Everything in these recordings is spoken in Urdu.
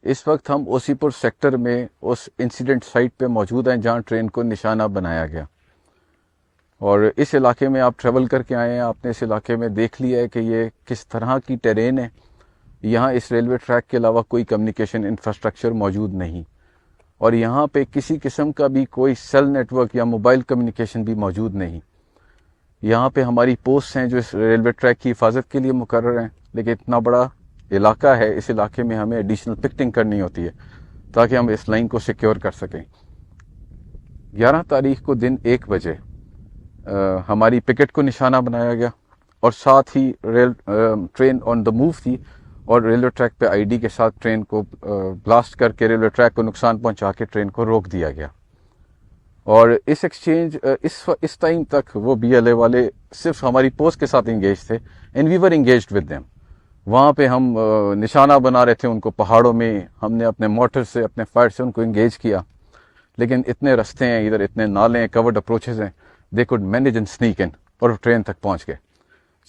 اس وقت ہم اوسی پور سیکٹر میں اس انسیڈنٹ سائٹ پہ موجود ہیں جہاں ٹرین کو نشانہ بنایا گیا، اور اس علاقے میں آپ ٹریول کر کے آئے ہیں، آپ نے اس علاقے میں دیکھ لیا ہے کہ یہ کس طرح کی ٹیرین ہے۔ یہاں اس ریلوے ٹریک کے علاوہ کوئی کمیونیکیشن انفراسٹرکچر موجود نہیں، اور یہاں پہ کسی قسم کا بھی کوئی سیل نیٹ ورک یا موبائل کمیونیکیشن بھی موجود نہیں۔ یہاں پہ ہماری پوسٹ ہیں جو اس ریلوے ٹریک کی حفاظت کے لیے مقرر ہیں، لیکن اتنا بڑا علاقہ ہے، اس علاقے میں ہمیں ایڈیشنل پکٹنگ کرنی ہوتی ہے تاکہ ہم اس لائن کو سیکیور کر سکیں۔ 11 تاریخ کو دن 1 بجے ہماری پکٹ کو نشانہ بنایا گیا، اور ساتھ ہی ٹرین آن دا موو تھی، اور ریلوے ٹریک پہ آئی ڈی کے ساتھ ٹرین کو بلاسٹ کر کے ریلوے ٹریک کو نقصان پہنچا کے ٹرین کو روک دیا گیا۔ اور اس ایکسچینج اس ٹائم تک وہ بی ایل اے والے صرف ہماری پوسٹ کے ساتھ انگیج تھے، and we were engaged with them. وہاں پہ ہم نشانہ بنا رہے تھے ان کو پہاڑوں میں، ہم نے اپنے موٹر سے اپنے فائر سے ان کو انگیج کیا، لیکن اتنے رستے ہیں ادھر، اتنے نالے ہیں، کورڈ اپروچز ہیں، they could manage and sneak in, اور ٹرین تک پہنچ گئے۔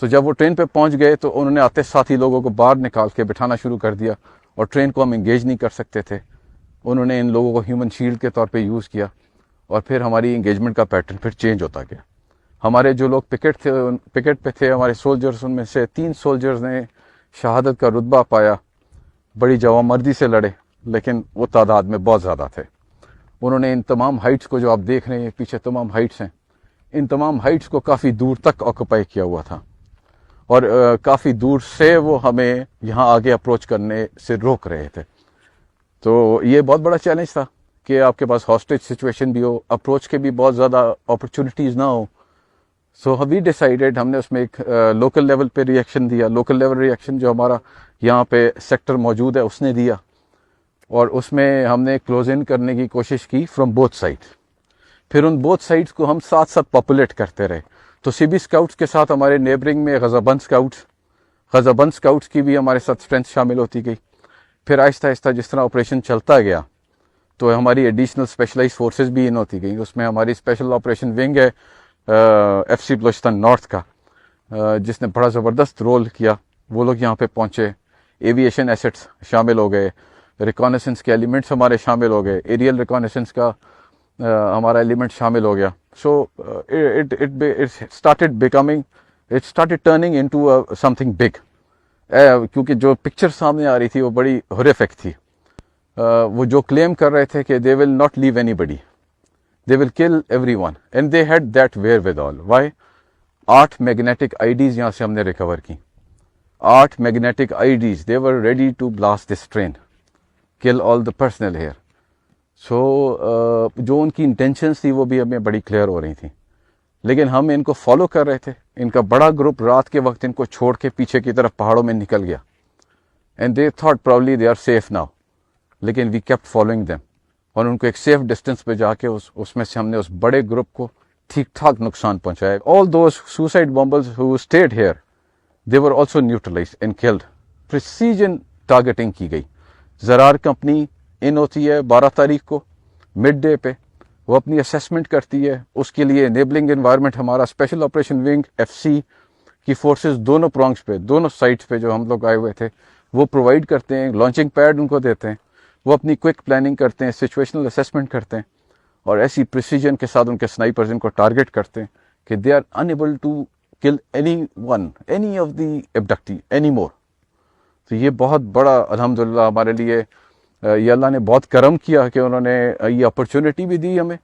سو جب وہ ٹرین پہ پہنچ گئے تو انہوں نے آتے ساتھ ہی لوگوں کو باہر نکال کے بٹھانا شروع کر دیا، اور ٹرین کو ہم انگیج نہیں کر سکتے تھے۔ انہوں نے ان لوگوں کو ہیومن شیلڈ کے طور پہ یوز کیا، اور پھر ہماری انگیجمنٹ کا پیٹرن پھر چینج ہوتا گیا۔ ہمارے جو لوگ پکٹ پہ تھے، ہمارے سولجرز، ان میں سے 3 سولجرز نے شہادت کا رتبہ پایا، بڑی جوانمردی سے لڑے، لیکن وہ تعداد میں بہت زیادہ تھے۔ انہوں نے ان تمام ہائٹس کو جو آپ دیکھ رہے ہیں پیچھے تمام ہائٹس ہیں، ان تمام ہائٹس کو کافی دور تک آکوپائی کیا ہوا تھا، اور کافی دور سے وہ ہمیں یہاں آگے اپروچ کرنے سے روک رہے تھے۔ تو یہ بہت بڑا چیلنج تھا کہ آپ کے پاس ہاسٹیج سچویشن بھی ہو، اپروچ کے بھی بہت زیادہ اپرچونیٹیز نہ ہو۔ سو وی ڈیسائیڈیڈ، ہم نے اس میں ایک لوکل لیول پہ ریئیکشن دیا، لوکل لیول ریئیکشن جو ہمارا یہاں پہ سیکٹر موجود ہے اس نے دیا، اور اس میں ہم نے کلوز ان کرنے کی کوشش کی فرام بوتھ سائڈ۔ پھر ان بوتھ سائڈس کو ہم ساتھ ساتھ پاپولیٹ کرتے رہے۔ تو سی بی اسکاؤٹس کے ساتھ ہمارے نیبرنگ میں غزہ بند اسکاؤٹس کی بھی ہمارے ساتھ اسٹرینتھ شامل ہوتی گئی۔ پھر آہستہ آہستہ جس طرح آپریشن چلتا گیا تو ہماری ایڈیشنل اسپیشلائز فورسز بھی ان ہوتی گئیں۔ اس میں ہماری اسپیشل آپریشن ونگ ہے ایف سی بلوچستان نارتھ کا، جس نے بڑا زبردست رول کیا۔ وہ لوگ یہاں پہ پہنچے، ایویشن ایسٹس شامل ہو گئے، ریکانیسنس کے ایلیمنٹس ہمارے شامل ہو گئے، ایریل ریکانیسنس کا ہمارا ایلیمنٹ شامل ہو گیا۔ So it started turning into some thing big, کیونکہ جو پکچر سامنے آ رہی تھی وہ بڑی ہورریفک تھی۔ وہ جو کلیم کر رہے تھے کہ they will not leave anybody, they will kill everyone, and they had that wherewithal. Why? 8 magnetic IDs یہاں سے ہم نے ریکور کی، 8 magnetic IDs, they were ready to blast this train, kill all the personnel here. So جو ان کی انٹینشنز تھی وہ بھی ہمیں بڑی کلیئر ہو رہی تھیں، لیکن ہم ان کو فالو کر رہے تھے۔ ان کا بڑا گروپ رات کے وقت ان کو چھوڑ کے پیچھے کی طرف پہاڑوں میں نکل گیا، and they thought probably they are safe now, لیکن we kept following them، اور ان کو ایک سیف ڈسٹینس پہ جا کے اس میں سے ہم نے اس بڑے گروپ کو ٹھیک ٹھاک نقصان پہنچایا۔ All those suicide bombers who stayed here, they were also neutralised and killed. Precision targeting کی گئی۔ زرار کمپنی ان ہوتی ہے 12 تاریخ کو مڈ ڈے پہ، وہ اپنی اسیسمنٹ کرتی ہے، اس کے لیے انیبلنگ انوائرمنٹ ہمارا special operation wing F C کی فورسز دونوں پرانگس پہ، دونوں سائٹس پہ جو ہم لوگ آئے ہوئے تھے وہ پرووائڈ کرتے ہیں، لانچنگ پیڈ ان کو دیتے ہیں، وہ اپنی کوئک پلاننگ کرتے ہیں، سچویشنل اسیسمنٹ کرتے ہیں، اور ایسی پریسیجن کے ساتھ ان کے سنائپرز ان کو ٹارگیٹ کرتے ہیں کہ they are unable to kill any of the abductee anymore. تو یہ بہت بڑا الحمدللہ ہمارے لیے یہ اللہ نے بہت کرم کیا کہ انہوں نے یہ اپرچونٹی بھی دی ہمیں،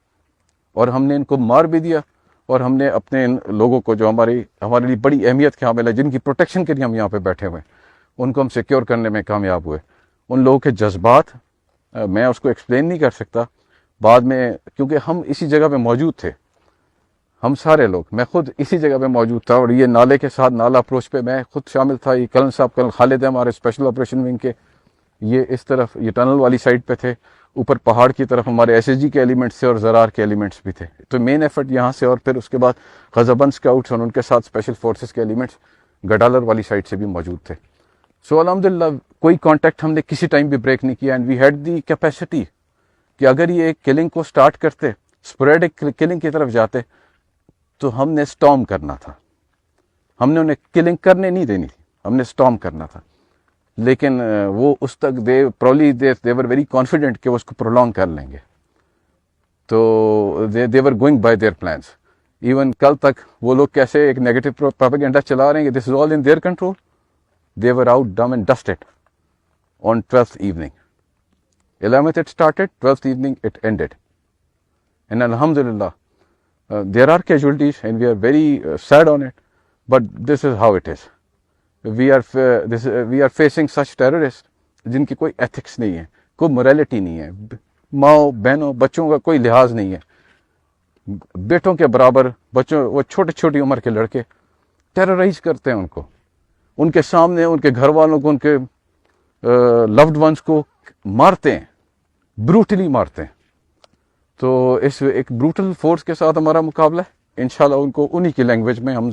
اور ہم نے ان کو مار بھی دیا، اور ہم نے اپنے ان لوگوں کو جو ہمارے لیے بڑی اہمیت کے حامل ہے، جن کی پروٹیکشن کے لیے ہم یہاں پہ بیٹھے ہوئے ہیں، ان کو ہم سیکیور کرنے میں کامیاب ہوئے۔ ان لوگوں کے جذبات میں اس کو ایکسپلین نہیں کر سکتا بعد میں، کیونکہ ہم اسی جگہ پہ موجود تھے، ہم سارے لوگ، میں خود اسی جگہ پہ موجود تھا، اور یہ نالے کے ساتھ نالا اپروچ پہ میں خود شامل تھا۔ یہ کلن صاحب، کلن خالد ہے ہمارے اسپیشل آپریشن ونگ کے، یہ اس طرف یہ ٹنل والی سائڈ پہ تھے، اوپر پہاڑ کی طرف ہمارے ایس ایس جی کے ایلیمنٹس تھے اور زرار کے ایلیمنٹس بھی تھے۔ تو مین ایفرٹ یہاں سے، اور پھر اس کے بعد غزہ بند اسکاؤٹس اور ان کے ساتھ اسپیشل فورسز کے ایلیمنٹس گڈالر والی سائڈ سے بھی موجود تھے۔ سو الحمدللہ کوئی کانٹیکٹ ہم نے کسی ٹائم بھی بریک نہیں کیا، and we had the capacity کہ اگر یہ کلنگ کو سٹارٹ کرتے، اسپوریڈک کلنگ کی طرف جاتے، تو ہم نے سٹارم کرنا تھا، ہم نے انہیں کلنگ کرنے نہیں دینی تھی، ہم نے سٹارم کرنا تھا۔ لیکن وہ اس تک دے ور ویری کانفیڈنٹ کہ وہ اس کو پرولونگ کر لیں گے. تو they were going by their plans. Even کل تک وہ لوگ کیسے ایک نیگیٹو پروپیگنڈا چلا رہے ہیں کہ this is all in their control. They were out done and dusted on 12th evening. 11th it started, 12th evening it ended. And alhamdulillah, there are casualties and we are very sad on it, but this is how it is. We are facing such terrorists جن کی کوئی ethics نہیں ہے, کوئی morality نہیں ہے, ماؤں بہنوں بچوں کا کوئی لحاظ نہیں ہے, بیٹوں کے برابر بچوں, وہ چھوٹی عمر کے لڑکے ٹیررائز کرتے ہیں ان کو, ان کے سامنے ان کے گھر والوں کو, ان کے لوڈ ونس کو مارتے ہیں, بروٹلی مارتے ہیں. تو اس ایک بروٹل فورس کے ساتھ ہمارا مقابلہ ہے. انشاءاللہ ان کو انہی کی لینگویج میں ہم